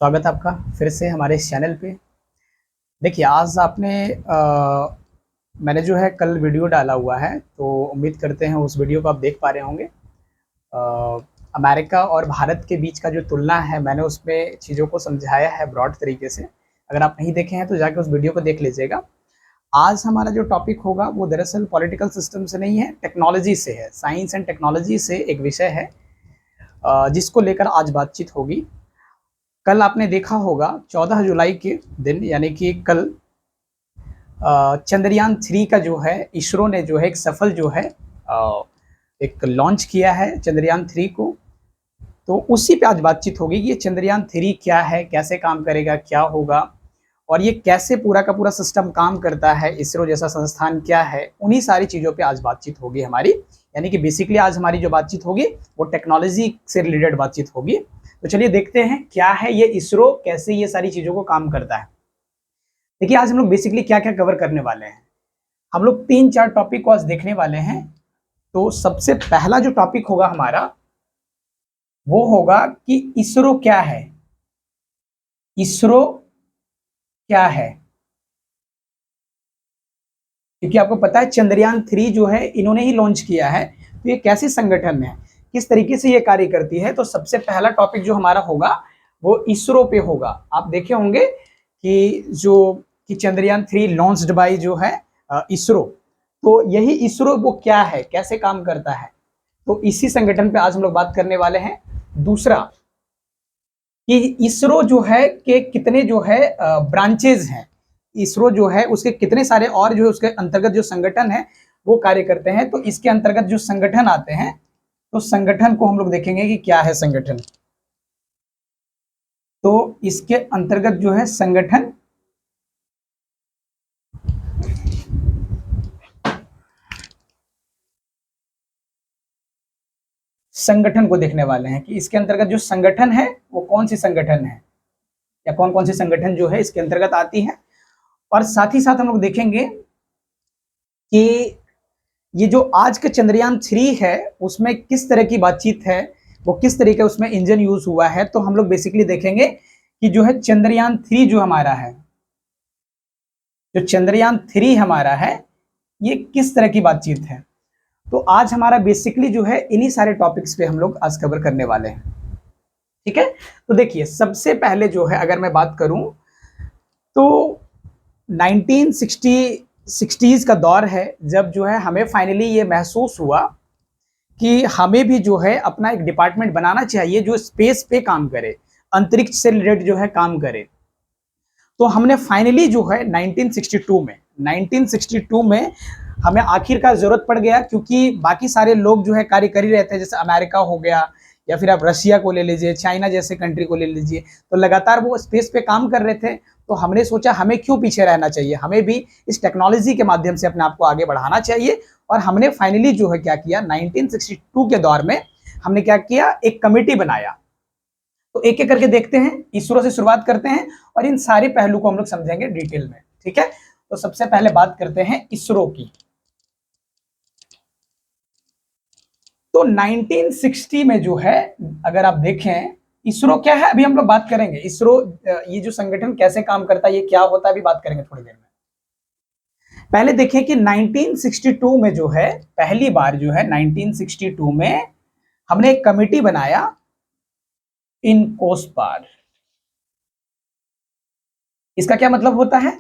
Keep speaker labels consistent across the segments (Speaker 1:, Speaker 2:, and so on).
Speaker 1: स्वागत है आपका फिर से हमारे इस चैनल पे। देखिए आज आपने मैंने जो है कल वीडियो डाला हुआ है, तो उम्मीद करते हैं उस वीडियो को आप देख पा रहे होंगे। अमेरिका और भारत के बीच का जो तुलना है, मैंने उसमें चीज़ों को समझाया है ब्रॉड तरीके से। अगर आप नहीं देखे हैं तो जाके उस वीडियो को देख लीजिएगा। आज हमारा जो टॉपिक होगा वो दरअसल पॉलिटिकल सिस्टम से नहीं है, टेक्नोलॉजी से है। साइंस एंड टेक्नोलॉजी से एक विषय है जिसको लेकर आज बातचीत होगी। कल आपने देखा होगा 14 जुलाई के दिन, यानी कि कल चंद्रयान 3 का जो है इसरो ने जो है एक सफल जो है एक लॉन्च किया है चंद्रयान 3 को। तो उसी पे आज बातचीत होगी कि ये चंद्रयान 3 क्या है, कैसे काम करेगा, क्या होगा और ये कैसे पूरा का पूरा सिस्टम काम करता है, इसरो जैसा संस्थान क्या है, उन्हीं सारी चीज़ों पे आज बातचीत होगी हमारी। यानी कि बेसिकली आज हमारी जो बातचीत होगी वो टेक्नोलॉजी से रिलेटेड बातचीत होगी। तो चलिए देखते हैं क्या है ये इसरो, कैसे ये सारी चीज़ों को काम करता है। देखिए आज हम लोग बेसिकली क्या क्या कवर करने वाले हैं। हम लोग 3-4 टॉपिक को आज देखने वाले हैं। तो सबसे पहला जो टॉपिक होगा हमारा वो होगा कि इसरो क्या है। इसरो क्या है, क्योंकि आपको पता है चंद्रयान 3 जो है इन्होंने ही लॉन्च किया है। तो ये कैसे संगठन है, किस तरीके से ये कार्य करती है। तो सबसे पहला टॉपिक जो हमारा होगा वो इसरो पे होगा। आप देखे होंगे कि चंद्रयान 3 लॉन्च्ड बाय जो है इसरो। तो यही इसरो वो क्या है, कैसे काम करता है, तो इसी संगठन पे आज हम लोग बात करने वाले हैं। दूसरा कि इसरो जो है के कितने जो है ब्रांचेज हैं, इसरो जो है उसके कितने सारे और जो है उसके अंतर्गत जो संगठन है वो कार्य करते हैं। तो इसके अंतर्गत जो संगठन आते हैं, तो संगठन को हम लोग देखेंगे कि क्या है संगठन। तो इसके अंतर्गत जो है संगठन को देखने वाले हैं कि इसके अंतर्गत जो संगठन है वो कौन सी संगठन है या कौन कौन सी संगठन जो है इसके अंतर्गत आती है। और साथ ही साथ हम लोग देखेंगे कि ये जो आज का चंद्रयान 3 है उसमें किस तरह की बातचीत है, वो किस तरीके का उसमें इंजन यूज हुआ है। तो हम लोग बेसिकली देखेंगे कि जो है चंद्रयान 3 जो हमारा है, जो चंद्रयान 3 हमारा है ये किस तरह की बातचीत है। तो आज हमारा बेसिकली जो है इन्हीं सारे टॉपिक्स पे हम लोग आज कवर करने वाले हैं। ठीक है, तो देखिए सबसे पहले जो है अगर मैं बात करूं तो 1960s का दौर है, जब जो है हमें फाइनली ये महसूस हुआ कि हमें भी जो है अपना एक डिपार्टमेंट बनाना चाहिए जो स्पेस पे काम करे, अंतरिक्ष से रिलेटेड जो है काम करे। तो हमने फाइनली जो है 1962 में हमें आखिरकार जरूरत पड़ गया, क्योंकि बाकी सारे लोग जो है कार्य कर ही रहते हैं। जैसे अमेरिका हो गया या फिर आप रशिया को ले लीजिए, चाइना जैसे कंट्री को ले लीजिए, तो लगातार वो स्पेस पे काम कर रहे थे। तो हमने सोचा हमें क्यों पीछे रहना चाहिए, हमें भी इस टेक्नोलॉजी के माध्यम से अपने आप को आगे बढ़ाना चाहिए। और हमने फाइनली जो है क्या किया, 1962 के दौर में हमने क्या किया, एक कमेटी बनाया। तो एक एक करके देखते हैं, इसरो से शुरुआत करते हैं और इन सारे पहलू को हम लोग समझेंगे डिटेल में। ठीक है, तो सबसे पहले बात करते हैं इसरो की। तो 1960 में जो है अगर आप देखें इसरो क्या है, अभी हम लोग बात करेंगे इसरो ये जो संगठन कैसे काम करता है, ये क्या होता है, अभी बात करेंगे थोड़ी देर में। पहले देखें कि 1962 में जो है पहली बार जो है 1962 में हमने एक कमेटी बनाया, इनकोस्पार। इसका क्या मतलब होता है,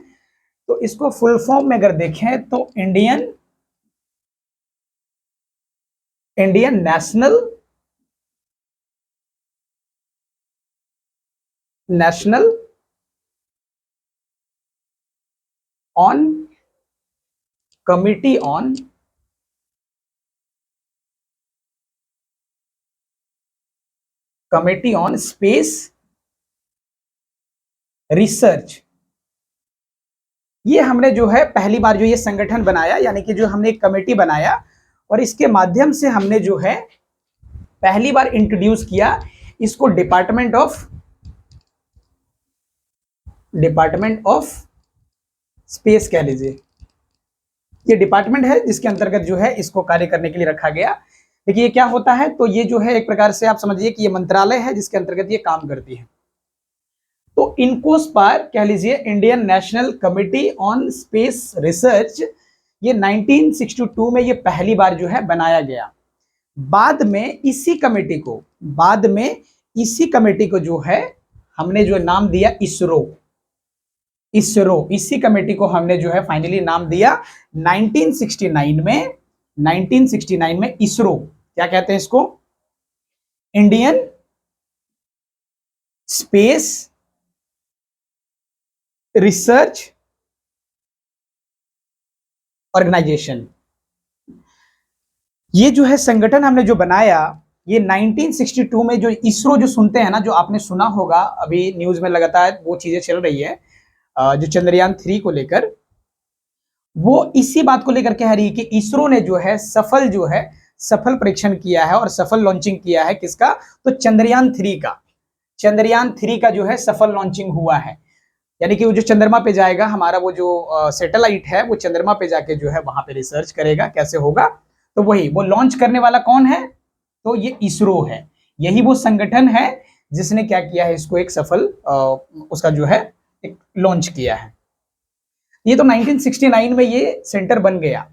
Speaker 1: तो इसको फुल फॉर्म में अगर देखें तो Indian national on committee on space research. ये हमने जो है पहली बार जो ये संगठन बनाया, यानी कि जो हमने एक कमेटी बनाया और इसके माध्यम से हमने जो है पहली बार इंट्रोड्यूस किया इसको डिपार्टमेंट ऑफ स्पेस कह लीजिए। ये डिपार्टमेंट है जिसके अंतर्गत जो है इसको कार्य करने के लिए रखा गया। देखिए ये क्या होता है, तो ये जो है एक प्रकार से आप समझिए कि ये मंत्रालय है जिसके अंतर्गत ये काम करती है। तो इनकोस्पार कह लीजिए, Indian national committee on space research, ये 1962 में ये पहली बार जो है बनाया गया। बाद में इसी कमेटी को जो है हमने जो नाम दिया इसरो। इसी कमेटी को हमने जो है फाइनली नाम दिया 1969 में इसरो। क्या कहते हैं इसको? Indian space research organisation. ये जो है संगठन हमने जो बनाया, ये 1962 में, जो इसरो जो सुनते हैं ना, जो आपने सुना होगा अभी न्यूज में लगातार वो चीजें चल रही है, जो चंद्रयान 3 को लेकर, वो इसी बात को लेकर कह रही है कि इसरो ने जो है सफल परीक्षण किया है और सफल लॉन्चिंग किया है। किसका? तो चंद्रयान 3 का जो है सफल लॉन्चिंग हुआ है। यानी कि वो जो चंद्रमा पे जाएगा, हमारा वो जो सैटेलाइट है, वो चंद्रमा पे जाके जो है वहां पे रिसर्च करेगा कैसे होगा। तो वही वो लॉन्च करने वाला कौन है? तो ये इसरो है। यही वो संगठन है जिसने क्या किया है, इसको एक सफल उसका जो है एक लॉन्च किया है। ये तो 1969 में ये सेंटर बन गया।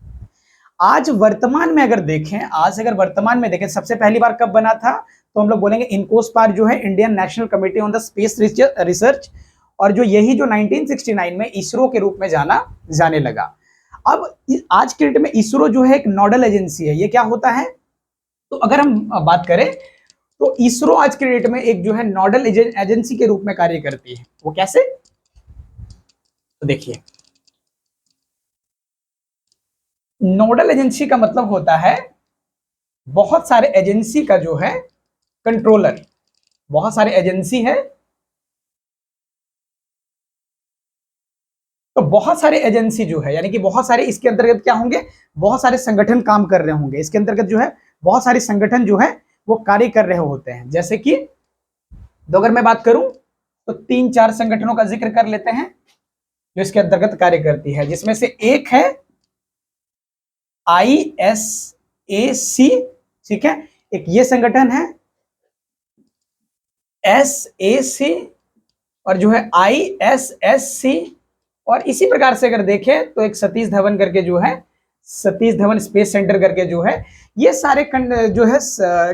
Speaker 1: आज वर्तमान में अगर देखें, सबसे पहली बार कब बना था, तो हम लोग बोलेंगे इनकोस्पार जो है, Indian national committee on the space research, और जो यही जो 1969 में इसरो के रूप में जाने लगा। अब आज के डेट में इसरो जो है एक नोडल एजेंसी है। ये क्या होता है? तो अगर हम बात करें तो इसरो आज के डेट में एक जो है नोडल एजेंसी के रूप में कार्य करती है। वो कैसे? तो देखिए, नोडल एजेंसी का मतलब होता है बहुत सारे एजेंसी का जो है कंट्रोलर। बहुत सारे एजेंसी है, तो बहुत सारे एजेंसी जो है, यानी कि बहुत सारे इसके अंतर्गत क्या होंगे, बहुत सारे संगठन काम कर रहे होंगे। इसके अंतर्गत जो है बहुत सारे संगठन जो है वो कार्य कर रहे होते हैं। जैसे कि तो अगर मैं बात करूं तो 3-4 संगठनों का जिक्र कर लेते हैं जो इसके अंतर्गत कार्य करती है, जिसमें से एक है ISAC, ठीक है, एक ये संगठन है SAC, और जो है ISSC, और इसी प्रकार से अगर देखें तो एक सतीश धवन करके जो है, सतीश धवन स्पेस सेंटर करके जो है, ये सारे जो है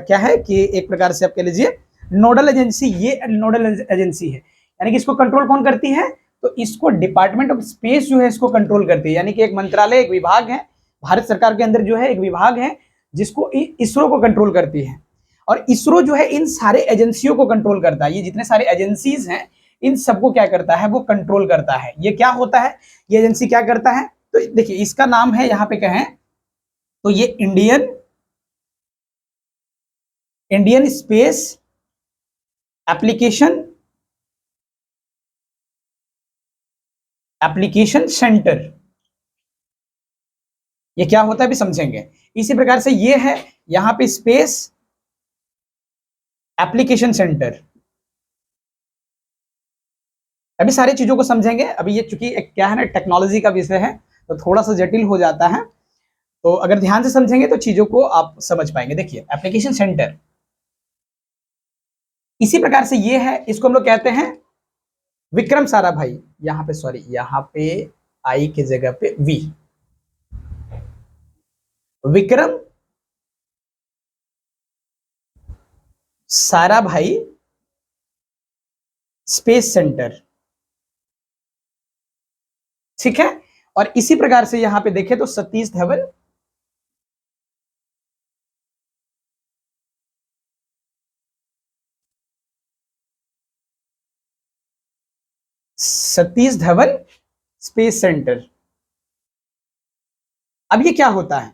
Speaker 1: क्या है कि एक प्रकार से आप कह लीजिए नोडल एजेंसी। ये नोडल एजेंसी है, यानी कि इसको कंट्रोल कौन करती है? तो इसको डिपार्टमेंट ऑफ स्पेस जो है इसको कंट्रोल करती है। यानी कि एक मंत्रालय, एक विभाग है भारत सरकार के अंदर जो है, एक विभाग है जिसको इसरो को कंट्रोल करती है। और इसरो जो है इन सारे एजेंसियों को कंट्रोल करता है। ये जितने सारे एजेंसीज हैं इन सबको क्या करता है, वो कंट्रोल करता है। ये क्या होता है, ये एजेंसी क्या करता है? तो देखिए इसका नाम है, यहां पे कहें तो ये इंडियन स्पेस एप्लीकेशन सेंटर। ये क्या होता है अभी समझेंगे। इसी प्रकार से ये है यहां पे स्पेस एप्लीकेशन सेंटर। अभी सारी चीजों को समझेंगे। अभी ये चूंकि क्या है ना, टेक्नोलॉजी का विषय है तो थोड़ा सा जटिल हो जाता है, तो अगर ध्यान से समझेंगे तो चीजों को आप समझ पाएंगे। देखिए एप्लीकेशन सेंटर इसी प्रकार से ये है, इसको हम लोग कहते हैं विक्रम साराभाई। यहां पे सॉरी, यहां पे आई की जगह पे V, Vikram Sarabhai space centre, ठीक है। और इसी प्रकार से यहां पे देखें तो सतीश धवन स्पेस सेंटर। अब ये क्या होता है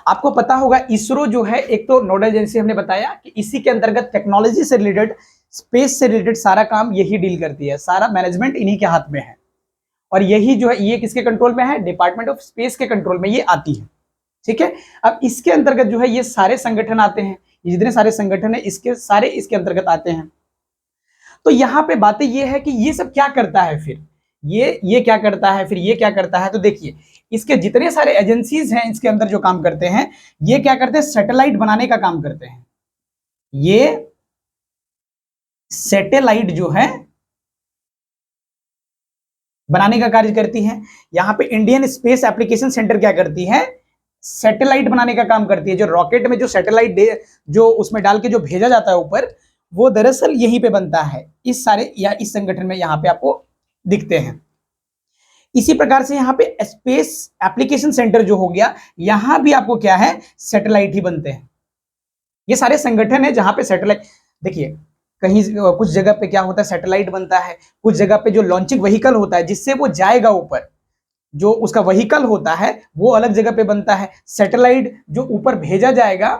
Speaker 1: आपको पता होगा। इसरो जो है एक तो नोडल एजेंसी, हमने बताया कि इसी के अंतर्गत टेक्नोलॉजी से रिलेटेड, स्पेस से रिलेटेड सारा काम यही डील करती है, सारा मैनेजमेंट इन्हीं के हाथ में है। और यही जो है ये किसके कंट्रोल में है? डिपार्टमेंट ऑफ स्पेस के कंट्रोल में ये आती है, ठीक है। अब इसके अंतर्गत जो है ये सारे संगठन आते हैं, ये जितने सारे संगठन है इसके सारे इसके अंतर्गत आते हैं। तो यहाँ पे बातें ये है कि ये सब क्या करता है, फिर ये क्या करता है, फिर ये क्या करता है। तो देखिए इसके जितने सारे एजेंसीज हैं इसके अंदर जो काम करते हैं, ये क्या करते हैं? सैटेलाइट बनाने का काम करते हैं। ये सैटेलाइट जो है बनाने का कार्य करती है। यहाँ पे इंडियन स्पेस एप्लीकेशन सेंटर क्या करती है, सैटेलाइट बनाने का काम करती है। जो रॉकेट में जो सैटेलाइट जो उसमें डाल के जो भेजा जाता है ऊपर, वो दरअसल यहीं पे बनता है, इस सारे या इस संगठन में यहाँ पे आपको दिखते हैं। इसी प्रकार से यहाँ पे स्पेस एप्लीकेशन सेंटर जो हो गया, यहां भी आपको क्या है, सैटेलाइट ही बनते हैं। ये सारे संगठन है जहां पे सैटेलाइट, देखिए कहीं कुछ जगह पे क्या होता है, सैटेलाइट बनता है, कुछ जगह पे जो लॉन्चिंग व्हीकल होता है जिससे वो जाएगा ऊपर, जो उसका व्हीकल होता है वो अलग जगह पे बनता है। सैटेलाइट जो ऊपर भेजा जाएगा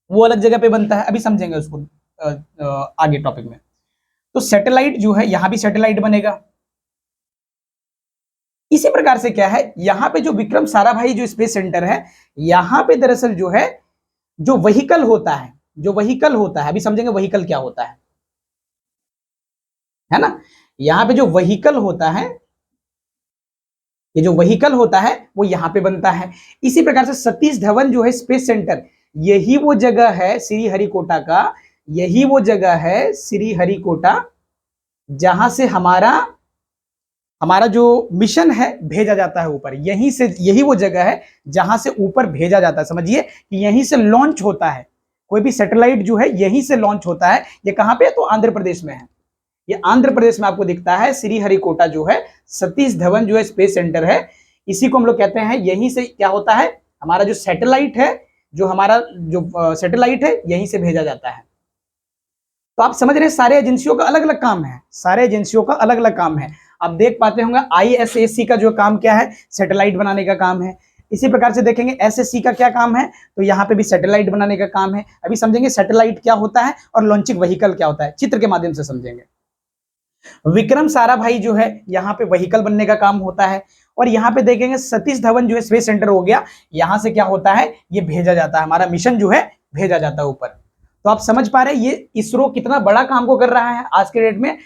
Speaker 1: वो अलग जगह पे बनता है, अभी समझेंगे उसको आगे टॉपिक में। तो सैटेलाइट जो है, यहां भी सैटेलाइट बनेगा। इसी प्रकार से क्या है, यहां पे जो विक्रम साराभाई जो स्पेस सेंटर है, यहां पे दरअसल जो है, जो व्हीकल होता है, जो व्हीकल होता है, अभी समझेंगे व्हीकल क्या होता है ना। यहां पे जो व्हीकल होता है, ये जो व्हीकल होता है वो यहां पे बनता है। इसी प्रकार से सतीश धवन जो है स्पेस सेंटर, यही वो जगह है श्रीहरिकोटा का, यही वो जगह है श्रीहरिकोटा जहां से हमारा हमारा जो मिशन है भेजा जाता है ऊपर। यहीं से, यही वो जगह है जहां से ऊपर भेजा जाता है। समझिए कि यहीं से लॉन्च होता है, कोई भी सैटेलाइट जो है यहीं से लॉन्च होता है। ये कहां पे है, तो आंध्र प्रदेश में है। ये आंध्र प्रदेश में आपको दिखता है श्रीहरिकोटा जो है, सतीश धवन जो है स्पेस सेंटर है, इसी को हम लोग कहते हैं। यहीं से क्या होता है, हमारा जो सैटेलाइट है, जो हमारा जो सैटेलाइट है यहीं से भेजा जाता है। तो आप समझ रहे हैं सारे एजेंसियों का अलग अलग काम है, सारे एजेंसियों का अलग अलग काम है। आप देख पाते होंगे ISSC का जो काम क्या है, सैटेलाइट बनाने का काम है। इसी प्रकार से देखेंगे SSC का क्या काम है, तो यहाँ पे भी सैटेलाइट बनाने का काम है। अभी समझेंगे सैटेलाइट क्या होता है और लॉन्चिंग व्हीकल क्या होता है, चित्र के माध्यम से समझेंगे। विक्रम साराभाई जो है, यहाँ पे व्हीकल बनने का काम होता है। और यहाँ पे देखेंगे सतीश धवन जो है स्पेस सेंटर हो गया, यहां से क्या होता है, ये भेजा जाता है, हमारा मिशन जो है भेजा जाता है ऊपर। तो आप समझ पा रहे हैं ये इसरो कितना बड़ा काम को कर रहा है आज के डेट में।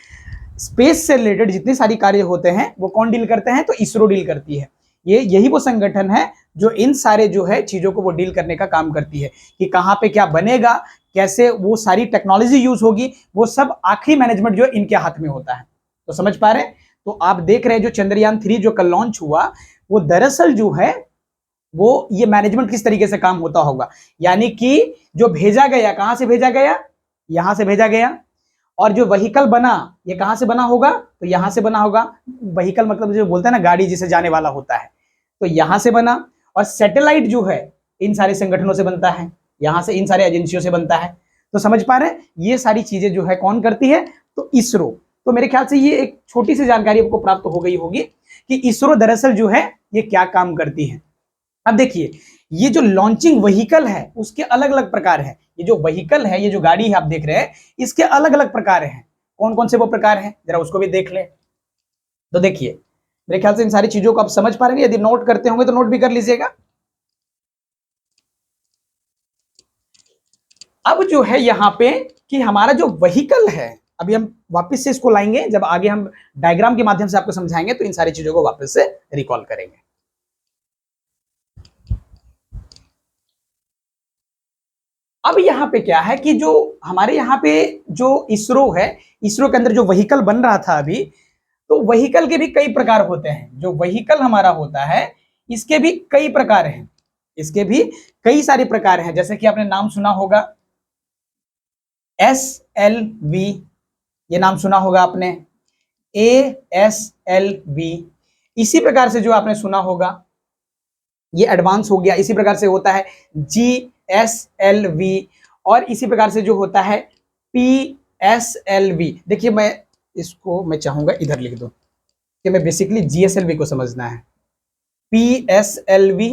Speaker 1: स्पेस से रिलेटेड जितने सारी कार्य होते हैं वो कौन डील करते हैं, तो इसरो डील करती है। ये यही वो संगठन है जो इन सारे जो है चीजों को वो डील करने का काम करती है, कि कहां पे क्या बनेगा, कैसे वो सारी टेक्नोलॉजी यूज होगी, वो सब आखिरी मैनेजमेंट जो है इनके हाथ में होता है। तो समझ पा रहे हैं। तो आप देख रहे हैं जो चंद्रयान 3 जो कल लॉन्च हुआ, वो दरअसल जो है वो ये मैनेजमेंट किस तरीके से काम होता होगा। यानी कि जो भेजा गया, कहां से भेजा गया, यहां से भेजा गया, और जो व्हीकल बना ये कहां से बना होगा, तो यहां से बना होगा। व्हीकल मतलब जो बोलते हैं ना, गाड़ी जिसे जाने वाला होता है, तो यहां से बना। और सैटेलाइट जो है इन सारे संगठनों से बनता है, यहां से इन सारे एजेंसियों से बनता है। तो समझ पा रहे हैं, ये सारी चीजें जो है कौन करती है, तो इसरो। तो मेरे ख्याल से ये एक छोटी सी जानकारी आपको प्राप्त हो गई होगी कि इसरो दरअसल जो है ये क्या काम करती है। अब देखिए, ये जो लॉन्चिंग व्हीकल है उसके अलग अलग प्रकार है। ये जो व्हीकल है, ये जो गाड़ी है आप देख रहे हैं, इसके अलग अलग प्रकार हैं। कौन कौन से वो प्रकार हैं, जरा उसको भी देख ले। तो देखिए, मेरे ख्याल से इन सारी चीजों को आप समझ पा रहे हैं। यदि नोट करते होंगे तो नोट भी कर लीजिएगा। अब जो है यहाँ पे कि हमारा जो व्हीकल है, अभी हम वापस से इसको लाएंगे, जब आगे हम डायग्राम के माध्यम से आपको समझाएंगे तो इन सारी चीजों को वापस से रिकॉल करेंगे। अब यहाँ पे क्या है कि जो हमारे यहाँ पे जो इसरो है, इसरो के अंदर जो व्हीकल बन रहा था अभी, तो व्हीकल के भी कई प्रकार होते हैं। जो व्हीकल हमारा होता है इसके भी कई प्रकार हैं, इसके भी कई सारे प्रकार हैं। जैसे कि आपने नाम सुना होगा SLV, ये नाम सुना होगा आपने, ASLV। इसी प्रकार से जो आपने सुना होगा ये एडवांस हो गया। इसी प्रकार से होता है GSLV, और इसी प्रकार से जो होता है PSLV। देखिए, मैं चाहूंगा इधर लिख दूं कि मैं बेसिकली GSLV को समझना है। PSLV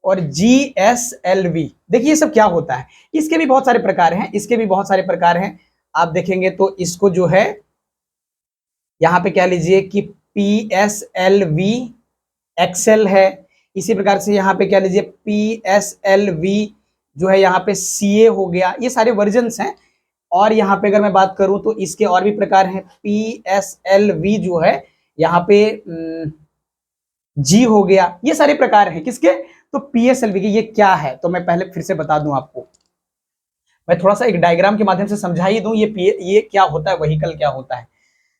Speaker 1: और GSLV, देखिए ये सब क्या होता है। इसके भी बहुत सारे प्रकार हैं, इसके भी बहुत सारे प्रकार हैं। आप देखेंगे तो इसको जो है यहां पे कह लीजिए कि PSLV एक्सेल है। इसी प्रकार से यहाँ पे क्या लीजिए PSLV जो है, यहाँ पे CA हो गया। ये सारे वर्जन्स हैं। और यहाँ पे अगर मैं बात करूं तो इसके और भी प्रकार हैं। PSLV जो है यहाँ पे G हो गया। ये सारे प्रकार हैं किसके, तो PSLV के। ये क्या है, तो मैं पहले फिर से बता दूं आपको, मैं थोड़ा सा एक डायग्राम के माध्यम से समझा ही दूं ये क्या होता है, व्हीकल क्या होता है।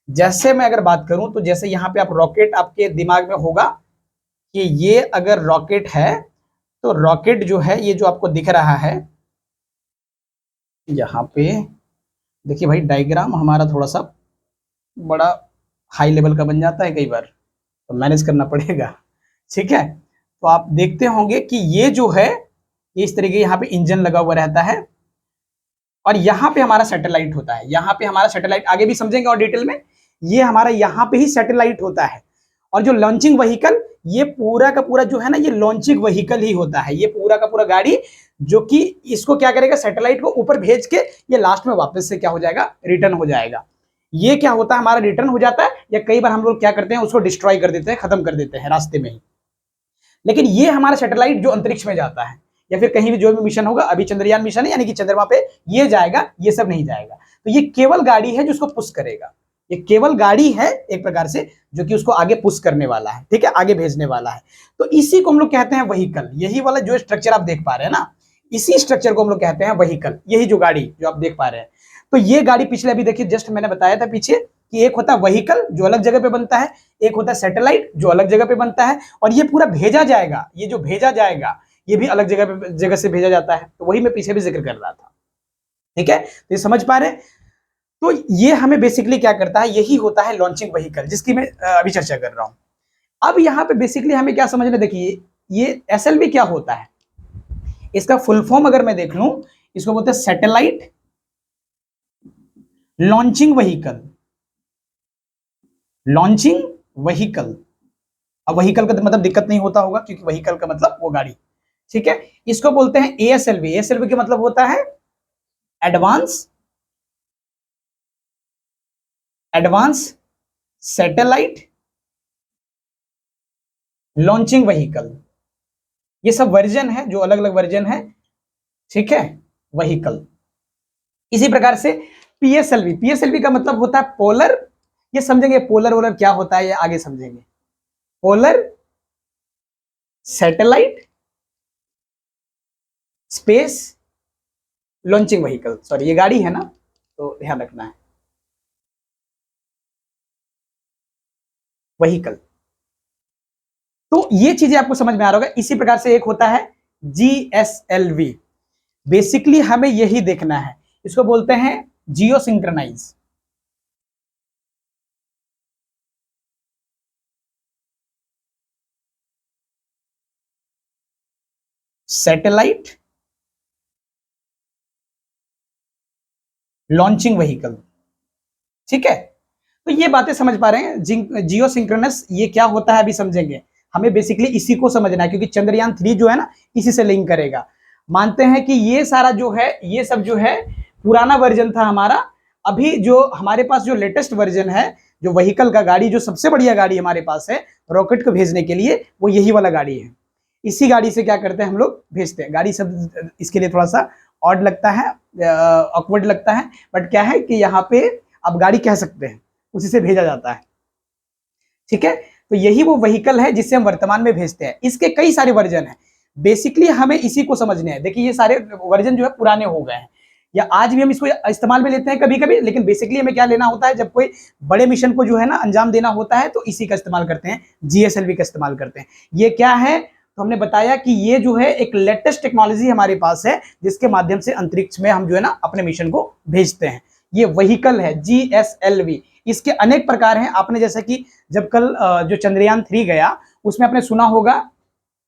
Speaker 1: जैसे मैं अगर बात करूं तो जैसे यहाँ पे आप रॉकेट, आपके दिमाग में होगा कि ये अगर रॉकेट है तो रॉकेट जो है ये जो आपको दिख रहा है यहाँ पे, देखिए भाई डायग्राम हमारा थोड़ा सा बड़ा हाई लेवल का बन जाता है कई बार, तो मैनेज करना पड़ेगा। ठीक है, तो आप देखते होंगे कि ये जो है ये इस तरीके यहाँ पे इंजन लगा हुआ रहता है और यहाँ पे हमारा सैटेलाइट होता है। यहाँ पे हमारा सैटेलाइट आगे भी समझेंगे और डिटेल में, ये हमारा यहाँ पे ही सैटेलाइट होता है। और जो लॉन्चिंग व्हीकल, ये पूरा का पूरा जो है ना, ये लॉन्चिंग व्हीकल ही होता है। ये पूरा का पूरा गाड़ी जो कि इसको क्या करेगा, सैटेलाइट को ऊपर भेज के ये लास्ट में वापस से क्या हो जाएगा, रिटर्न हो जाएगा। ये क्या होता है, हमारा रिटर्न हो जाता है, या कई बार हम लोग क्या करते हैं उसको डिस्ट्रॉय कर देते हैं, खत्म कर देते हैं रास्ते में ही। लेकिन ये हमारा सैटेलाइट जो अंतरिक्ष में जाता है या फिर कहीं भी जो भी मिशन होगा, अभी चंद्रयान मिशन है यानी कि चंद्रमा पे ये जाएगा, ये सब नहीं जाएगा। तो ये केवल गाड़ी है जो उसको पुश करेगा। ये केवल गाड़ी है एक प्रकार से जो कि उसको आगे पुश करने वाला है, ठीक है, आगे भेजने वाला है। तो इसी को हम लोग कहते हैं व्हीकल। यही वाला जो स्ट्रक्चर आप देख पा रहे हैं ना, इसी स्ट्रक्चर को हम लोग कहते हैं व्हीकल। यही जो गाड़ी जो आप देख पा रहे हैं, तो ये गाड़ी पिछले अभी देखिए जस्ट मैंने बताया था पीछे कि एक होता है व्हीकल जो अलग जगह पे बनता है, एक होता है सैटेलाइट जो अलग जगह पे बनता है, और ये पूरा भेजा जाएगा, ये जो भेजा जाएगा ये भी अलग जगह से भेजा जाता है। तो वही मैं पीछे भी जिक्र कर रहा था। ठीक है, तो ये समझ पा रहे हैं। तो ये हमें बेसिकली क्या करता है, यही होता है लॉन्चिंग व्हीकल जिसकी मैं अभी चर्चा कर रहा हूं। अब यहाँ पे बेसिकली हमें क्या समझना, देखिए ये एसएलवी क्या होता है, इसका फुल फॉर्म अगर मैं देख लूं, इसको बोलते हैं satellite launching vehicle. Launching vehicle, अब व्हीकल का मतलब दिक्कत नहीं होता होगा क्योंकि व्हीकल का मतलब वो गाड़ी। ठीक है, इसको बोलते हैं एएसएलवी। एएसएलवी का मतलब होता है एडवांस सैटेलाइट लॉन्चिंग व्हीकल। ये सब वर्जन है, जो अलग अलग वर्जन है, ठीक है, व्हीकल। इसी प्रकार से पीएसएलवी, पीएसएलवी का मतलब होता है पोलर। ये समझेंगे पोलर वोलर क्या होता है, ये आगे समझेंगे। Polar satellite space launching vehicle. Sorry ये गाड़ी है ना, तो ध्यान रखना है, व्हीकल। तो ये चीजें आपको समझ में आ रहा होगा। इसी प्रकार से एक होता है जीएसएलवी। बेसिकली हमें यही देखना है, इसको बोलते हैं जियो सिंक्रोनाइज। Satellite launching vehicle. ठीक है, तो ये बातें समझ पा रहे हैं। जियो सिंक्रोनस ये क्या होता है अभी समझेंगे। हमें बेसिकली इसी को समझना है क्योंकि चंद्रयान 3 जो है ना इसी से लिंक करेगा। मानते हैं कि ये सारा जो है, ये सब जो है पुराना वर्जन था हमारा। अभी जो हमारे पास जो लेटेस्ट वर्जन है, जो व्हीकल का गाड़ी, जो सबसे बढ़िया गाड़ी हमारे पास है रॉकेट को भेजने के लिए, वो यही वाला गाड़ी है। इसी गाड़ी से क्या करते हैं हम लोग, भेजते हैं। गाड़ी सब इसके लिए थोड़ा सा ऑड लगता है, ऑकवर्ड लगता है, बट क्या है कि यहाँ पे आप गाड़ी कह सकते हैं, उसी से भेजा जाता है। ठीक है, तो यही वो व्हीकल है जिसे हम वर्तमान में भेजते हैं। इसके कई सारे वर्जन हैं, बेसिकली हमें इसी को समझने हैं। देखिए ये सारे वर्जन जो है पुराने हो गए हैं, या आज भी हम इसको इस्तेमाल में लेते हैं कभी कभी, लेकिन बेसिकली हमें क्या लेना होता है, जब कोई बड़े मिशन को जो है ना अंजाम देना होता है तो इसी का इस्तेमाल करते हैं, जीएसएलवी का इस्तेमाल करते हैं। ये क्या है, तो हमने बताया कि ये जो है एक लेटेस्ट टेक्नोलॉजी हमारे पास है जिसके माध्यम से अंतरिक्ष में हम जो है ना अपने मिशन को भेजते हैं। ये व्हीकल है जीएसएलवी। इसके अनेक प्रकार हैं। आपने जैसा कि जब कल जो चंद्रयान 3 गया उसमें आपने सुना होगा,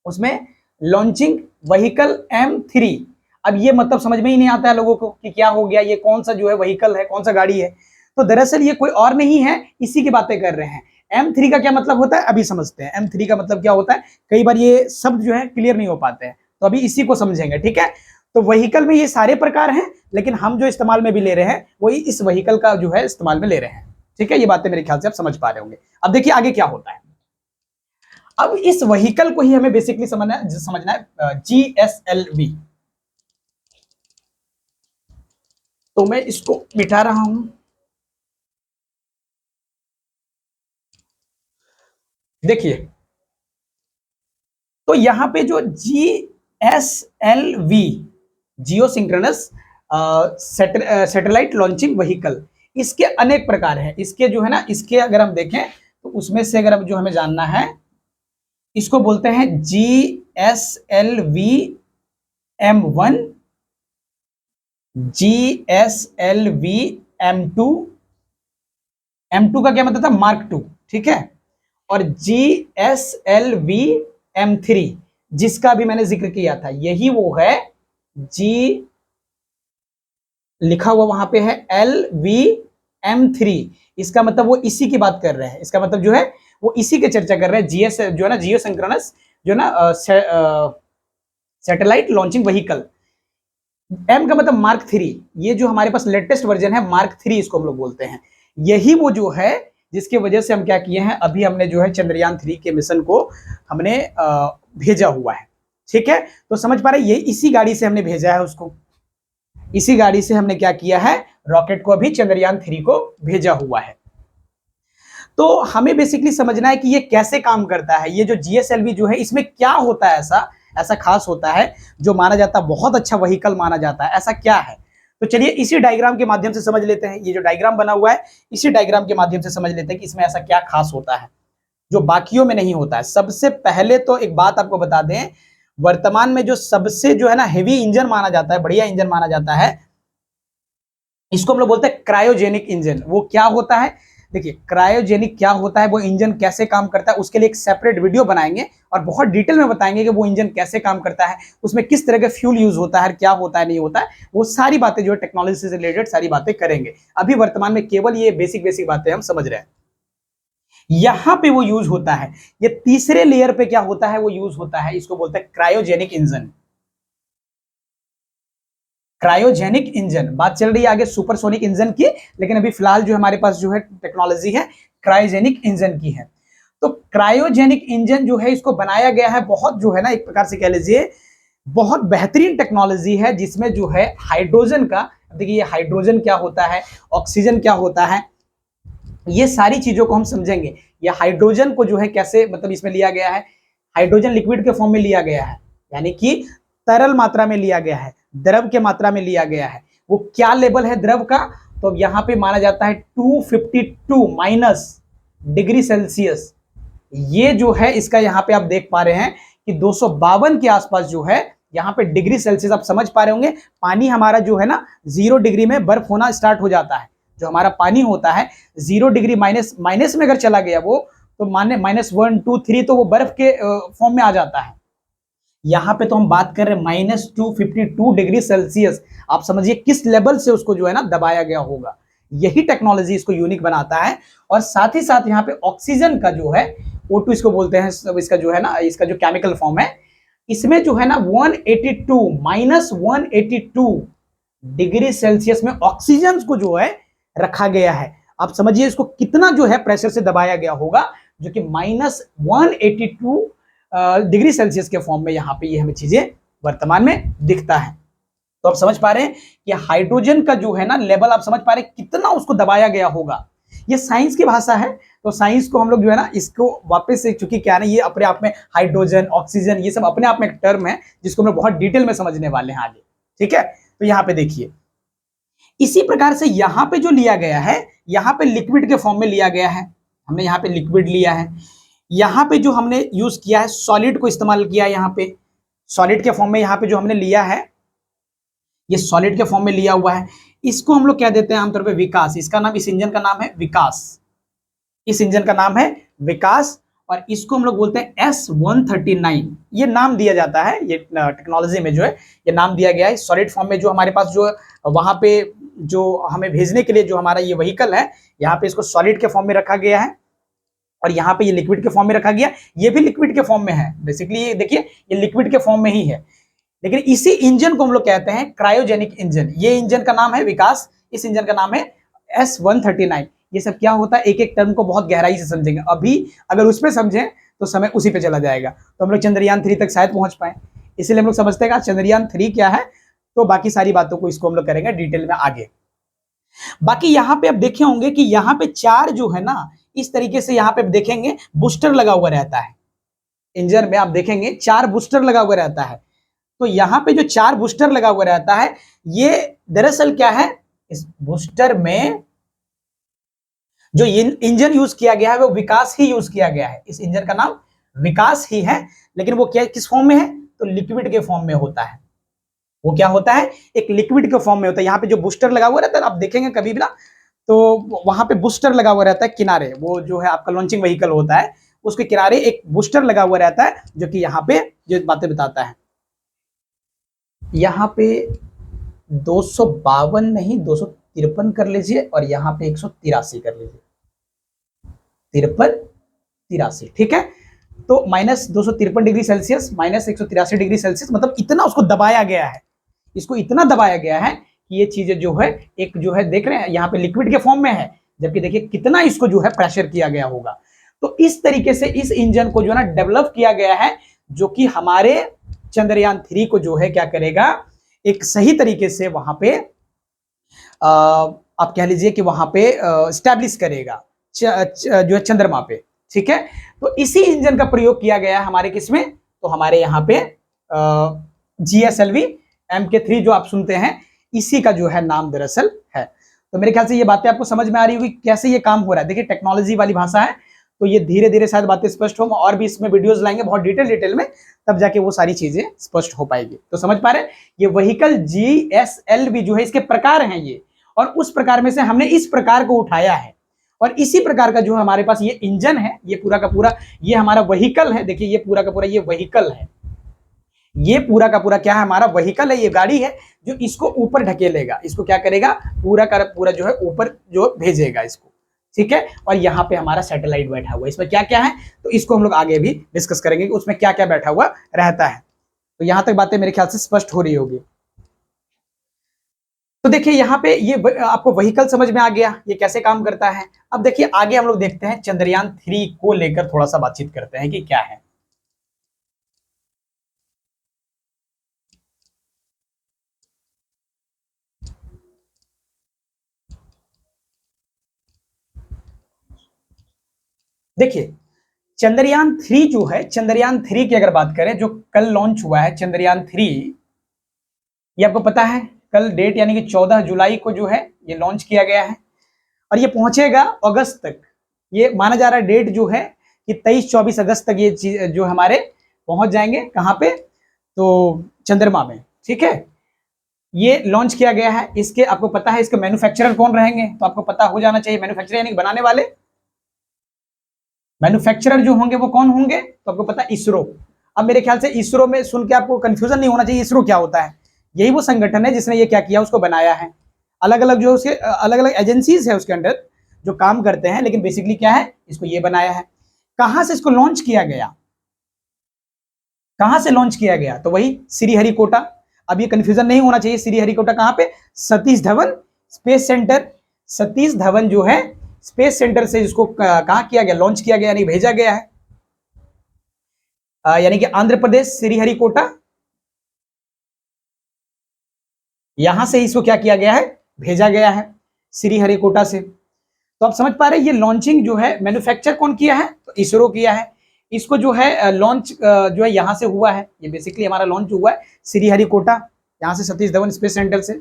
Speaker 1: उसमें लॉन्चिंग व्हीकल M3। अब ये मतलब समझ में ही नहीं आता है लोगों को कि क्या हो गया, ये कौन सा जो है व्हीकल है, कौन सा गाड़ी है। तो दरअसल ये कोई और नहीं है, इसी की बातें कर रहे हैं। M3 का क्या मतलब होता है अभी समझते हैं। M3 का मतलब क्या होता है, कई बार ये शब्द जो है क्लियर नहीं हो पाते हैं, तो अभी इसी को समझेंगे। ठीक है, तो व्हीकल में ये सारे प्रकार हैं, लेकिन हम जो इस्तेमाल में भी ले रहे हैं वही इस व्हीकल का जो है इस्तेमाल में ले रहे हैं। ठीक है, ये बातें मेरे ख्याल से आप समझ पा रहे होंगे। अब देखिए आगे क्या होता है। अब इस व्हीकल को ही हमें बेसिकली समझना है जीएसएलवी। तो मैं इसको मिटा रहा हूं। देखिए, तो यहां पे जो जीएसएलवी, जियो सिंक्रोनस सैटेलाइट लॉन्चिंग व्हीकल, इसके अनेक प्रकार हैं। इसके जो है ना, इसके अगर हम देखें तो उसमें से अगर जो हमें जानना है, इसको बोलते हैं GSLV-M1, GSLV-M2, M2 का क्या मतलब था, मार्क 2, ठीक है, और GSLV-M3 जिसका भी मैंने जिक्र किया था, यही वो है, जी लिखा हुआ वहां पे है LV-M3, इसका मतलब वो इसी की बात कर रहे हैं, इसका मतलब जो है वो इसी के चर्चा कर रहे हैं, जीएस जो है ना, जियो सिंक्रोनस जो ना सैटेलाइट लॉन्चिंग व्हीकल। एम का मतलब मार्क 3, ये जो हमारे पास लेटेस्ट वर्जन है मार्क 3 इसको हम लोग बोलते हैं। यही वो जो है जिसकी वजह से हम क्या किए हैं, अभी हमने जो है चंद्रयान 3 के मिशन को हमने भेजा हुआ है, ठीक है। तो समझ पा रहे, ये इसी गाड़ी से हमने भेजा है उसको, इसी गाड़ी से हमने क्या किया है, रॉकेट को अभी चंद्रयान 3 को भेजा हुआ है। तो हमें बेसिकली समझना है कि ये कैसे काम करता है, ये जो जीएसएलवी जो है इसमें क्या होता है, ऐसा खास होता है जो माना जाता है बहुत अच्छा व्हीकल माना जाता है, ऐसा क्या है। तो चलिए इसी डायग्राम के माध्यम से समझ लेते हैं, ये जो डायग्राम बना हुआ है इसी डायग्राम के माध्यम से समझ लेते हैं कि इसमें ऐसा क्या खास होता है जो बाकियों में नहीं होता है। सबसे पहले तो एक बात आपको बता दें, वर्तमान में जो सबसे जो है ना हेवी इंजन माना जाता है, बढ़िया इंजन माना जाता है, इसको हम लोग बोलते हैं क्रायोजेनिक इंजन। वो क्या होता है, देखिए क्रायोजेनिक क्या होता है, वो इंजन कैसे काम करता है, उसके लिए एक सेपरेट वीडियो बनाएंगे और बहुत डिटेल में बताएंगे कि वो इंजन कैसे काम करता है, उसमें किस तरह का फ्यूल यूज होता है, क्या होता है नहीं होता है, वो सारी बातें जो है टेक्नोलॉजी से रिलेटेड सारी बातें करेंगे। अभी वर्तमान में केवल ये बेसिक बेसिक बातें हम समझ रहे हैं। यहां पे वो यूज होता है, ये तीसरे लेयर पे क्या होता है, वो यूज होता है, इसको बोलते हैं क्रायोजेनिक इंजन। क्रायोजेनिक इंजन, बात चल रही है आगे सुपरसोनिक इंजन की, लेकिन अभी फिलहाल जो हमारे पास जो है टेक्नोलॉजी है क्रायोजेनिक इंजन की है। तो क्रायोजेनिक इंजन जो है इसको बनाया गया है बहुत जो है ना, एक प्रकार से कह लीजिए बहुत बेहतरीन टेक्नोलॉजी है, जिसमें जो है हाइड्रोजन का, देखिए ये हाइड्रोजन क्या होता है, ऑक्सीजन क्या होता है, ये सारी चीजों को हम समझेंगे। ये हाइड्रोजन को जो है कैसे मतलब इसमें लिया गया है, हाइड्रोजन लिक्विड के फॉर्म में लिया गया है, यानी कि तरल मात्रा में लिया गया है, द्रव के मात्रा में लिया गया है। वो क्या लेवल है द्रव का, तो यहां पे माना जाता है 252 माइनस डिग्री सेल्सियस। ये जो है इसका यहां पे आप देख पा रहे हैं कि 252 के आसपास जो है यहां पे डिग्री सेल्सियस, आप समझ पा रहे होंगे। पानी हमारा जो है ना 0 डिग्री में बर्फ होना स्टार्ट हो जाता है, जो हमारा पानी होता है 0 डिग्री माइनस में अगर चला गया वो, तो माने -1 2 3 तो वो बर्फ के फॉर्म में आ जाता है। यहां पे तो हम बात कर रहे हैं -252 डिग्री सेल्सियस। आप समझिए किस लेवल से उसको जो है ना दबाया गया होगा। यही टेक्नोलॉजी इसको यूनिक बनाता है। और साथ ही साथ यहाँ पे ऑक्सीजन का जो है O2 इसको बोलते हैं, इसका जो है ना, इसका जो केमिकल फॉर्म है, इसमें जो है ना 182 डिग्री सेल्सियस में ऑक्सीजन को जो है रखा गया है। आप समझिए इसको कितना जो है प्रेशर से दबाया गया होगा, जो कि -182 डिग्री सेल्सियस के फॉर्म में यहाँ पे ये हमें चीजें वर्तमान में दिखता है। तो आप समझ पा रहे हैं कि हाइड्रोजन का जो है ना लेवल, आप समझ पा रहे हैं कितना उसको दबाया गया होगा। ये साइंस की भाषा है, तो साइंस को हम लोग जो है ना इसको वापस से, चूंकि क्या है, ये अपने आप में हाइड्रोजन ऑक्सीजन ये सब अपने आप में एक टर्म है जिसको हम लोग बहुत डिटेल में समझने वाले हैं आगे, ठीक है। तो यहाँ पे देखिए इसी प्रकार से यहाँ पे जो लिया गया है, यहाँ पे लिक्विड के फॉर्म में लिया गया है, हमने यहाँ पे लिक्विड लिया है। यहाँ पे जो हमने यूज किया है सॉलिड को इस्तेमाल किया है, यहाँ पे सॉलिड के फॉर्म में यहाँ पे जो हमने लिया है, ये सॉलिड के फॉर्म में लिया हुआ है। इसको हम लोग क्या देते हैं आमतौर पे, विकास। इसका नाम, इस इंजन का नाम है विकास, इस इंजन का नाम है विकास। और इसको हम लोग बोलते हैं S139, ये नाम दिया जाता है, ये टेक्नोलॉजी में जो है ये नाम दिया गया है। सॉलिड फॉर्म में जो हमारे पास जो वहां पे जो हमें भेजने के लिए जो हमारा ये व्हीकल है, यहाँ पे इसको सॉलिड के फॉर्म में रखा गया है और यहाँ पे ये लिक्विड के फॉर्म में रखा गया। ये भी लिक्विड के फॉर्म में है, बेसिकली ये देखिए ये लिक्विड के फॉर्म में ही है, लेकिन इसी इंजन को हम लोग कहते हैं क्रायोजेनिक इंजन। ये इंजन का नाम है विकास, इस इंजन का नाम है S139। ये सब क्या होता है, एक एक टर्म को बहुत गहराई से समझेंगे। अभी अगर उस पर समझें तो समय उसी पे चला जाएगा, तो हम लोग चंद्रयान 3 तक शायद पहुंच पाए। इसलिए हम लोग समझते हैं चंद्रयान 3 क्या है, तो बाकी सारी बातों को इसको हम लोग करेंगे डिटेल में आगे। बाकी यहाँ पे आप देखे होंगे कि यहाँ पे 4 जो है ना, इस तरीके से यहाँ पे देखेंगे बूस्टर लगा हुआ रहता है इंजन में। आप देखेंगे 4 बूस्टर लगा हुआ रहता है। तो यहाँ पे जो 4 बूस्टर लगा हुआ रहता है, ये दरअसल क्या है, इस बूस्टर में जो इंजन यूज किया गया है वो विकास ही यूज किया गया है, इस इंजन का नाम विकास ही है, लेकिन वो क्या किस फॉर्म में है, तो लिक्विड के फॉर्म में होता है। वो क्या होता है, एक लिक्विड के फॉर्म में होता है। यहाँ पे जो बूस्टर लगा हुआ रहता है आप देखेंगे कभी भी ना, तो वहां पे बूस्टर लगा हुआ रहता है किनारे, वो जो है आपका लॉन्चिंग व्हीकल होता है उसके किनारे एक बूस्टर लगा हुआ रहता है जो कि यहाँ पे जो बातें बताता है। यहाँ पे 252 नहीं 253 कर लीजिए और यहाँ पे 183 कर लीजिए, 53 83, ठीक है। तो -253 डिग्री सेल्सियस -183 डिग्री सेल्सियस, मतलब इतना उसको दबाया गया है, इसको इतना दबाया गया है कि ये चीजें जो है एक जो है देख रहे हैं यहाँ पे लिक्विड के फॉर्म में है, जबकि देखिए कितना इसको जो है प्रेशर किया गया होगा। तो इस तरीके से इस इंजन को जो है ना डेवलप किया गया है, जो कि हमारे चंद्रयान 3 को जो है क्या करेगा, एक सही तरीके से वहां पे आप कह लीजिए कि वहां पे स्टैब्लिश करेगा जो है चंद्रमा पे, ठीक है। तो इसी इंजन का प्रयोग किया गया है हमारे किसमें, तो हमारे यहाँ पे GSLV Mk3 जो आप सुनते हैं, इसी का जो है नाम दरअसल है। तो मेरे ख्याल से ये बातें आपको समझ में आ रही होगी कैसे ये काम हो रहा है। देखिए टेक्नोलॉजी वाली भाषा है, तो ये धीरे धीरे शायद बातें स्पष्ट हो, और भी इसमें वीडियोस लाएंगे बहुत डिटेल में, तब जाके वो सारी चीजें स्पष्ट हो पाएगी। तो समझ पा रहे हैं, ये व्हीकल GSLV जो है इसके प्रकार हैं ये, और उस प्रकार में से हमने इस प्रकार को उठाया है, और इसी प्रकार का जो हमारे पास ये इंजन है, ये पूरा का पूरा ये हमारा व्हीकल है। देखिए ये पूरा का पूरा ये व्हीकल है, ये पूरा का पूरा क्या है, हमारा व्हीकल है, ये गाड़ी है जो इसको ऊपर ढकेलेगा, इसको क्या करेगा, पूरा का पूरा जो है ऊपर जो भेजेगा इसको, ठीक है। और यहाँ पे हमारा सैटेलाइट बैठा हुआ है, इसमें क्या क्या है, तो इसको हम लोग आगे भी डिस्कस करेंगे कि उसमें क्या क्या बैठा हुआ रहता है। तो यहां तक बातें मेरे ख्याल से स्पष्ट हो रही होगी। तो देखिए यहाँ पे ये आपको व्हीकल समझ में आ गया, ये कैसे काम करता है। अब देखिए आगे हम लोग देखते हैं चंद्रयान 3 को लेकर थोड़ा सा बातचीत करते हैं कि क्या है। देखिए चंद्रयान 3 जो है, चंद्रयान 3 की अगर बात करें, जो कल लॉन्च हुआ है चंद्रयान 3, ये आपको पता है कल डेट यानी कि 14 जुलाई को जो है ये लॉन्च किया गया है, और ये पहुंचेगा अगस्त तक। ये माना जा रहा है डेट जो है कि 23-24 अगस्त तक ये चीज जो हमारे पहुंच जाएंगे कहां पे, तो चंद्रमा में, ठीक है। ये लॉन्च किया गया है, इसके आपको पता है इसके मैन्युफैक्चरर कौन रहेंगे, तो आपको पता हो जाना चाहिए। मैन्युफैक्चरर यानी बनाने वाले, मैन्युफैक्चरर जो होंगे वो कौन होंगे, तो आपको पता है इसरो। अब मेरे ख्याल से इसरो में सुन के आपको कंफ्यूजन नहीं होना चाहिए, इसरो क्या होता है, यही वो संगठन है जिसने ये क्या किया, उसको बनाया है। अलग अलग जो उसके अलग अलग एजेंसीज है उसके अंडर जो काम करते हैं, लेकिन बेसिकली क्या है, इसको ये बनाया है। कहां से इसको लॉन्च किया गया, कहां से लॉन्च किया गया, तो वही श्रीहरिकोटा। अब ये कंफ्यूजन नहीं होना चाहिए, श्रीहरिकोटा कहां पे, सतीश धवन स्पेस सेंटर, सतीश धवन जो है स्पेस सेंटर से इसको कहां किया गया, लॉन्च किया गया, यानी भेजा गया है, यानी कि आंध्र प्रदेश श्रीहरिकोटा, यहां से इसको क्या किया गया है, भेजा गया है श्रीहरिकोटा से। तो आप समझ पा रहे हैं, ये लॉन्चिंग जो है मैन्युफैक्चर कौन किया है, तो इसरो किया है। इसको जो है लॉन्च जो है यहां से हुआ है, ये बेसिकली हमारा लॉन्च हुआ है श्रीहरिकोटा, यहां से सतीश धवन स्पेस सेंटर से।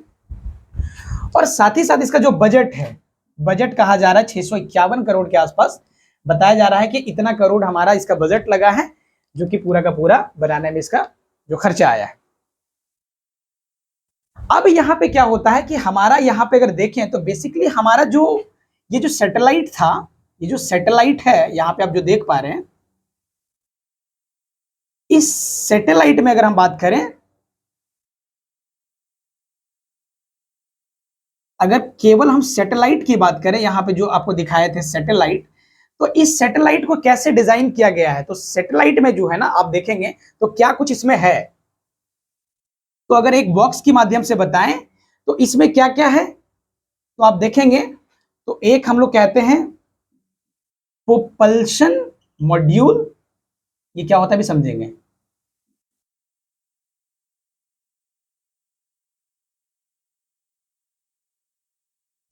Speaker 1: और साथ ही साथ इसका जो बजट है, बजट कहा जा रहा है 651 करोड़ के आसपास बताया जा रहा है कि इतना करोड़ हमारा इसका बजट लगा है, जो कि पूरा का पूरा बनाने में इसका जो खर्चा आया है। अब यहाँ पे क्या होता है कि हमारा यहाँ पे अगर देखें तो बेसिकली हमारा जो ये जो सैटेलाइट था, ये जो सैटेलाइट है यहाँ पे आप जो देख पा रहे हैं, इस सैटेलाइट में अगर हम बात करें, अगर केवल हम सैटेलाइट की बात करें, यहाँ पे जो आपको दिखाए थे सैटेलाइट, तो इस सैटेलाइट को कैसे डिजाइन किया गया है, तो सैटेलाइट में जो है ना आप देखेंगे तो क्या कुछ इसमें है, तो अगर एक बॉक्स के माध्यम से बताएं तो इसमें क्या क्या है, तो आप देखेंगे तो एक हम लोग कहते हैं प्रोपल्शन मॉड्यूल, ये क्या होता है भी समझेंगे।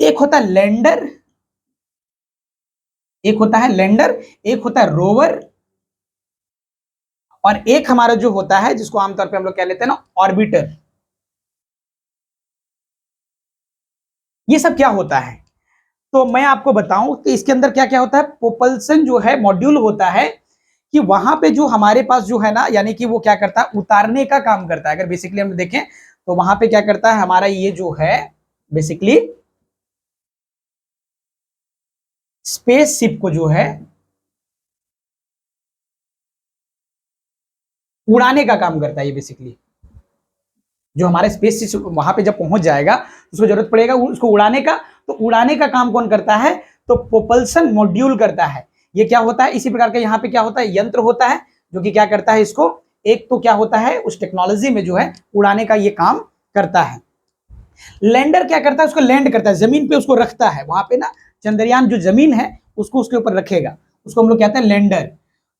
Speaker 1: एक होता है लैंडर, एक होता है लैंडर, एक होता है रोवर, और एक हमारा जो होता है जिसको आमतौर पे हम लोग कह लेते हैं ना ऑर्बिटर। ये सब क्या होता है, तो मैं आपको बताऊं कि इसके अंदर क्या क्या होता है। प्रोपल्सन जो है मॉड्यूल होता है कि वहां पे जो हमारे पास जो है ना, यानी कि वो क्या करता है, उतारने का काम करता है। अगर बेसिकली हम देखें तो वहां पे क्या करता है हमारा ये जो है बेसिकली स्पेसशिप को जो है उड़ाने का काम करता है। ये बेसिकली जो हमारे स्पेस वहां पे जब पहुंच जाएगा उसको जरूरत पड़ेगा उसको उड़ाने का, तो उड़ाने का काम कौन करता है, तो प्रोपल्सन मॉड्यूल करता है। ये क्या होता है, इसी प्रकार का यहाँ पे क्या होता है, यंत्र होता है जो कि क्या करता है इसको, एक तो क्या होता है उस टेक्नोलॉजी में जो है उड़ाने का ये काम करता है। लैंडर क्या करता है, उसको लैंड करता है, जमीन पे उसको रखता है। वहां पे ना चंद्रयान जो जमीन है उसको उसके ऊपर रखेगा, उसको हम लोग कहते हैं लैंडर।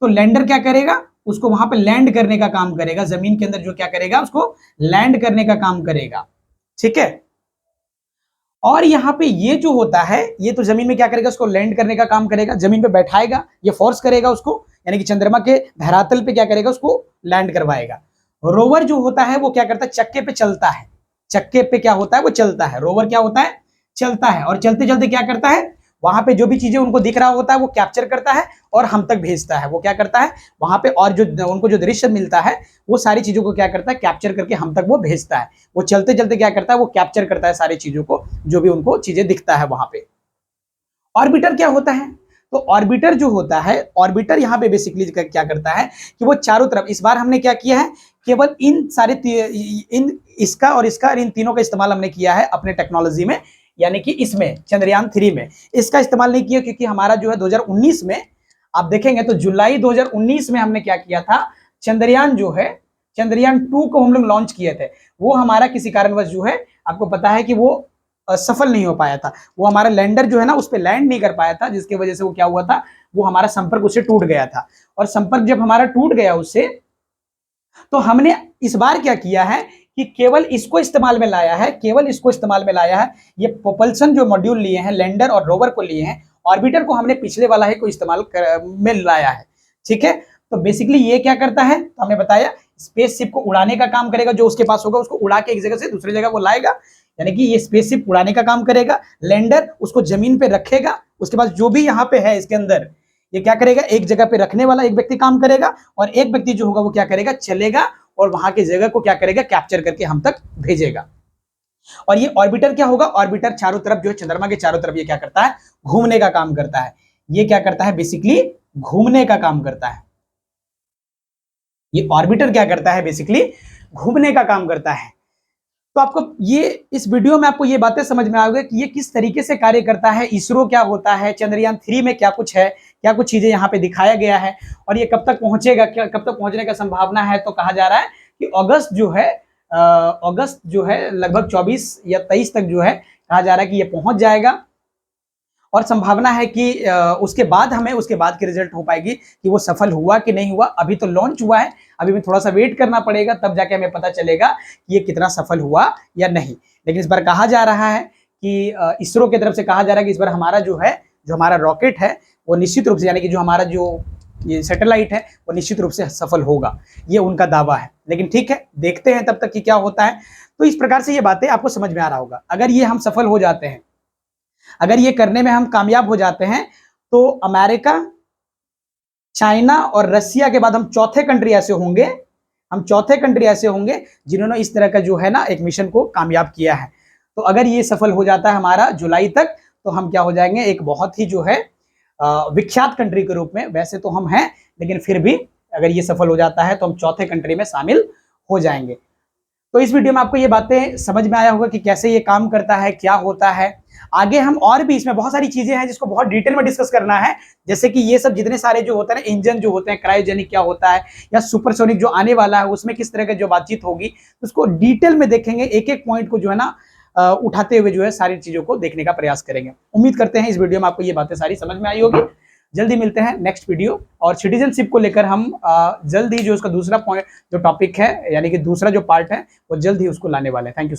Speaker 1: तो लैंडर क्या करेगा, उसको वहां पे लैंड करने का काम करेगा, जमीन के अंदर जो क्या करेगा उसको लैंड करने का काम करेगा। ठीक है। और यहाँ पे ये जो होता है ये तो जमीन में क्या करेगा, उसको लैंड करने का काम करेगा, जमीन पे बैठाएगा, ये फोर्स करेगा उसको, यानी कि चंद्रमा के धरातल पे क्या करेगा उसको लैंड करवाएगा। रोवर जो होता है वो क्या करता है, चक्के पे चलता है, चक्के पे क्या होता है वो चलता है, रोवर क्या होता है चलता है, और चलते चलते क्या करता है वहां पे जो भी चीजें उनको दिख रहा होता है वो कैप्चर करता है और हम तक भेजता है। वो क्या करता है वहां पे, और जो उनको जो दृश्य मिलता है वो सारी चीजों को क्या करता है कैप्चर करके हम तक वो भेजता है। वो चलते चलते क्या करता है वो कैप्चर करता है सारी चीजों को, जो भी उनको चीजें दिखता है वहां पे। ऑर्बिटर क्या होता है, तो ऑर्बिटर जो होता है, ऑर्बिटर यहाँ पे बेसिकली क्या करता है कि वो चारों तरफ, इस बार हमने क्या किया है केवल इन सारे इन इसका और इसका, इन तीनों का इस्तेमाल हमने किया है अपने टेक्नोलॉजी में, यानी कि इसमें चंद्रयान 3 में इसका इस्तेमाल नहीं किया, क्योंकि हमारा जो है 2019 में आप देखेंगे तो जुलाई 2019 में हमने क्या किया था, चंद्रयान जो है चंद्रयान 2 को हम लोग लॉन्च किए थे। वो हमारा किसी कारणवश जो है आपको पता है कि वो सफल नहीं हो पाया था, वो हमारा लैंडर जो है ना उस पर लैंड नहीं कर पाया था, जिसकी वजह से वो क्या हुआ था, वो हमारा संपर्क उससे टूट गया था। और संपर्क जब हमारा टूट गया उससे, तो हमने इस बार क्या किया है कि केवल इसको इस्तेमाल में लाया है, केवल इसको इस्तेमाल में लाया है। ये प्रोपल्सन जो मॉड्यूल लिए हैं, लैंडर और रोवर को लिए हैं, ऑर्बिटर को हमने पिछले वाला ही को इस्तेमाल में लाया है। ठीक है। तो बेसिकली ये क्या करता है, तो हमने बताया स्पेसशिप को उड़ाने का काम करेगा, जो उसके पास होगा उसको उड़ा के एक जगह से दूसरी जगह वो लाएगा, यानी कि ये स्पेसशिप उड़ाने का काम करेगा। लैंडर उसको जमीन पे रखेगा, उसके बाद जो भी यहाँ पे है इसके अंदर ये क्या करेगा, एक जगह पे रखने वाला एक व्यक्ति काम करेगा, और एक व्यक्ति जो होगा वो क्या करेगा चलेगा और वहां की जगह को क्या करेगा कैप्चर करके हम तक भेजेगा। और ये ऑर्बिटर क्या होगा, ऑर्बिटर चारों तरफ जो है चंद्रमा के चारों तरफ ये क्या करता है घूमने का काम करता है। ये क्या करता है बेसिकली घूमने का काम करता है। ये ऑर्बिटर क्या करता है बेसिकली घूमने का काम करता है। तो आपको ये इस वीडियो में आपको ये बातें समझ में आओगे कि ये किस तरीके से कार्य करता है, इसरो क्या होता है, चंद्रयान 3 में क्या कुछ है, क्या कुछ चीजें यहाँ पे दिखाया गया है, और ये कब तक पहुंचेगा, क्या कब तक पहुंचने का संभावना है। तो कहा जा रहा है कि अगस्त जो है लगभग 24 या 23 तक जो है कहा जा रहा है कि ये पहुंच जाएगा, और संभावना है कि उसके बाद हमें उसके बाद की रिजल्ट हो पाएगी कि वो सफल हुआ कि नहीं हुआ। अभी तो लॉन्च हुआ है, अभी में थोड़ा सा वेट करना पड़ेगा, तब जाके हमें पता चलेगा कि ये कितना सफल हुआ या नहीं। लेकिन इस बार कहा जा रहा है कि इसरो की तरफ से कहा जा रहा है कि इस बार हमारा जो हमारा रॉकेट है वो निश्चित रूप से, यानी कि जो हमारा जो ये सैटेलाइट है वो निश्चित रूप से सफल होगा, ये उनका दावा है। लेकिन ठीक है, देखते हैं तब तक कि क्या होता है। तो इस प्रकार से ये बातें आपको समझ में आ रहा होगा। अगर ये हम सफल हो जाते हैं, अगर ये करने में हम कामयाब हो जाते हैं, तो अमेरिका, चाइना और रसिया के बाद हम चौथे कंट्री ऐसे होंगे, हम चौथे कंट्री ऐसे होंगे जिन्होंने इस तरह का जो है ना एक मिशन को कामयाब किया है। तो अगर ये सफल हो जाता है हमारा जुलाई तक, तो हम क्या हो जाएंगे, एक बहुत ही जो है विख्यात कंट्री के रूप में। वैसे तो हम हैं, लेकिन फिर भी अगर ये सफल हो जाता है तो हम चौथे कंट्री में शामिल हो जाएंगे। तो इस वीडियो में आपको ये बातें समझ में आया होगा कि कैसे ये काम करता है, क्या होता है। आगे हम और भी इसमें बहुत सारी चीजें हैं जिसको बहुत डिटेल में डिस्कस करना है, जैसे कि ये सब जितने सारे जो होते हैं ना इंजन जो होते हैं, क्रायोजेनिक क्या होता है, या सुपरसोनिक जो आने वाला है उसमें किस तरह की जो बातचीत होगी, उसको डिटेल में देखेंगे, एक एक पॉइंट को जो है ना उठाते हुए जो है सारी चीजों को देखने का प्रयास करेंगे। उम्मीद करते हैं इस वीडियो में आपको ये बातें सारी समझ में आई होगी। जल्दी मिलते हैं नेक्स्ट वीडियो, और सिटीजनशिप को लेकर हम जल्द ही जो उसका दूसरा पॉइंट जो टॉपिक है, यानी कि दूसरा जो पार्ट है वो जल्द ही उसको लाने वाले हैं। Thank you.